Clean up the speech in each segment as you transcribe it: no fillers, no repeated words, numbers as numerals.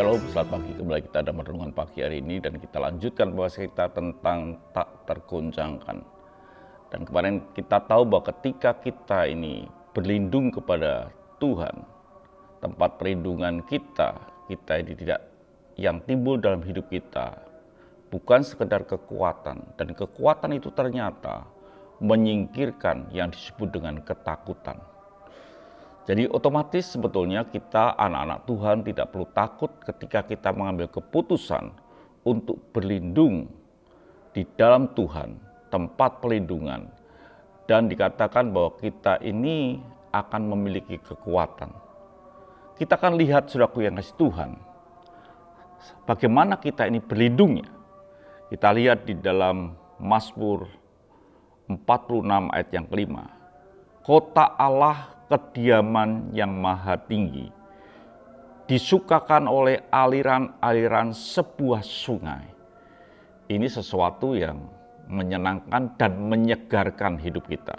Shalom, selamat pagi. Kembali kita ada renungan pagi hari ini dan kita lanjutkan bahwa kita tentang tak tergoncangkan. Dan kemarin kita tahu bahwa ketika kita ini berlindung kepada Tuhan, tempat perlindungan kita ini tidak yang timbul dalam hidup kita bukan sekedar kekuatan, dan kekuatan itu ternyata menyingkirkan yang disebut dengan ketakutan. Jadi otomatis sebetulnya kita anak-anak Tuhan tidak perlu takut ketika kita mengambil keputusan untuk berlindung di dalam Tuhan, tempat pelindungan. Dan dikatakan bahwa kita ini akan memiliki kekuatan. Kita akan lihat saudaraku yang kasih Tuhan, bagaimana kita ini berlindungnya. Kita lihat di dalam Mazmur 46 ayat yang kelima. Kota Allah, kediaman yang maha tinggi, disukakan oleh aliran-aliran sebuah sungai. Ini sesuatu yang menyenangkan dan menyegarkan hidup kita.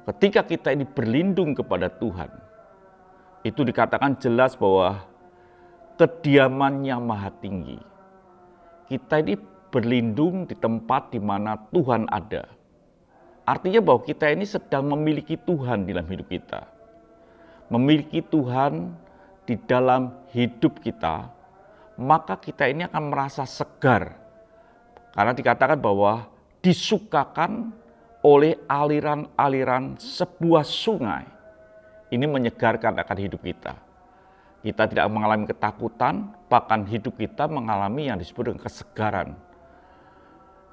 Ketika kita ini berlindung kepada Tuhan, itu dikatakan jelas bahwa kediaman yang maha tinggi. Kita ini berlindung di tempat di mana Tuhan ada. Artinya bahwa kita ini sedang memiliki Tuhan dalam hidup kita. Memiliki Tuhan di dalam hidup kita, maka kita ini akan merasa segar. Karena dikatakan bahwa disukakan oleh aliran-aliran sebuah sungai. Ini menyegarkan akan hidup kita. Kita tidak mengalami ketakutan, bahkan hidup kita mengalami yang disebut dengan kesegaran.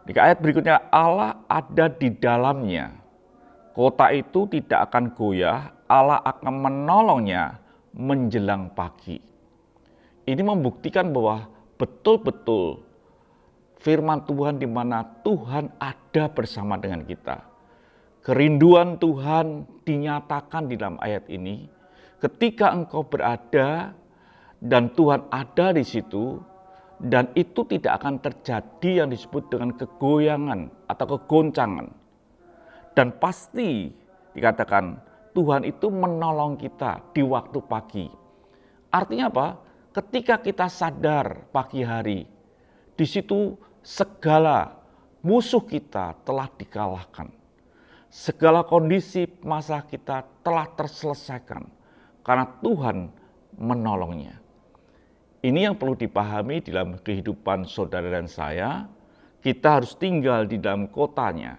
Di ayat berikutnya, Allah ada di dalamnya. Kota itu tidak akan goyah, Allah akan menolongnya menjelang pagi. Ini membuktikan bahwa betul-betul firman Tuhan di mana Tuhan ada bersama dengan kita. Kerinduan Tuhan dinyatakan di dalam ayat ini. Ketika engkau berada dan Tuhan ada di situ, dan itu tidak akan terjadi yang disebut dengan kegoyangan atau kegoncangan. Dan pasti dikatakan Tuhan itu menolong kita di waktu pagi. Artinya apa? Ketika kita sadar pagi hari, di situ segala musuh kita telah dikalahkan. Segala kondisi masalah kita telah terselesaikan karena Tuhan menolongnya. Ini yang perlu dipahami dalam kehidupan saudara dan saya. Kita harus tinggal di dalam kotanya.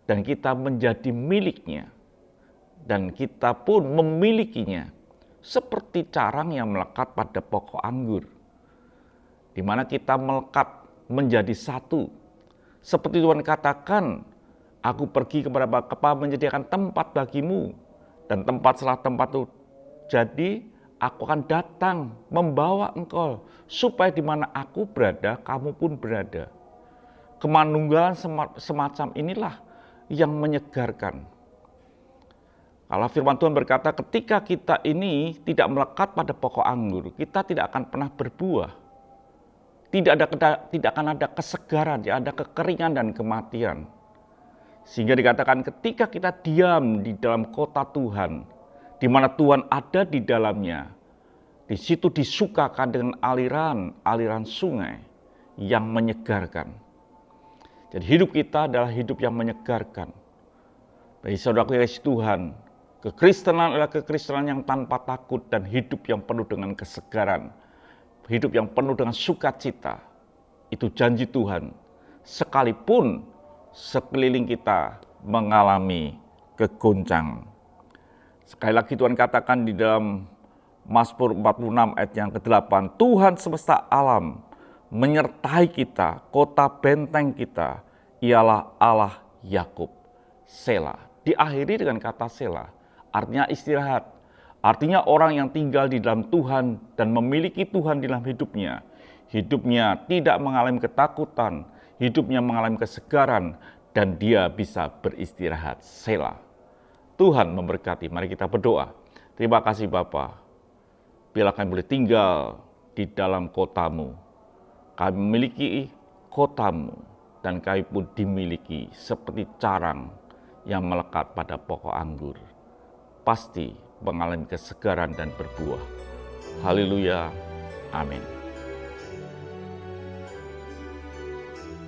Dan kita menjadi miliknya. Dan kita pun memilikinya. Seperti carang yang melekat pada pokok anggur. Di mana kita melekat menjadi satu. Seperti Tuhan katakan, aku pergi kepada Bapa menyediakan tempat bagimu. Dan tempat setelah tempat itu jadi, aku akan datang membawa engkau supaya di mana aku berada, kamu pun berada. Kemanunggalan semacam inilah yang menyegarkan. Kalau firman Tuhan berkata, ketika kita ini tidak melekat pada pokok anggur, kita tidak akan pernah berbuah. Tidak akan ada kesegaran, ada kekeringan dan kematian. Sehingga dikatakan ketika kita diam di dalam kota Tuhan, di mana Tuhan ada di dalamnya, di situ disukakan dengan aliran sungai yang menyegarkan. Jadi hidup kita adalah hidup yang menyegarkan. Bagi saudaraku yang kasih Tuhan, kekristenan adalah kekristenan yang tanpa takut dan hidup yang penuh dengan kesegaran. Hidup yang penuh dengan sukacita. Itu janji Tuhan. Sekalipun sekeliling kita mengalami kegoncangan. Sekali lagi Tuhan katakan di dalam Mazmur 46 ayat yang ke-8, Tuhan semesta alam menyertai kita, kota benteng kita, ialah Allah Yakub. Selah. Diakhiri dengan kata Selah, artinya istirahat. Artinya orang yang tinggal di dalam Tuhan dan memiliki Tuhan di dalam hidupnya. Hidupnya tidak mengalami ketakutan, hidupnya mengalami kesegaran, dan dia bisa beristirahat. Selah. Tuhan memberkati. Mari kita berdoa. Terima kasih Bapa. Bila kami boleh tinggal di dalam kotamu. Kami memiliki kotamu. Dan kami pun dimiliki seperti carang yang melekat pada pokok anggur. Pasti mengalami kesegaran dan berbuah. Haleluya. Amin.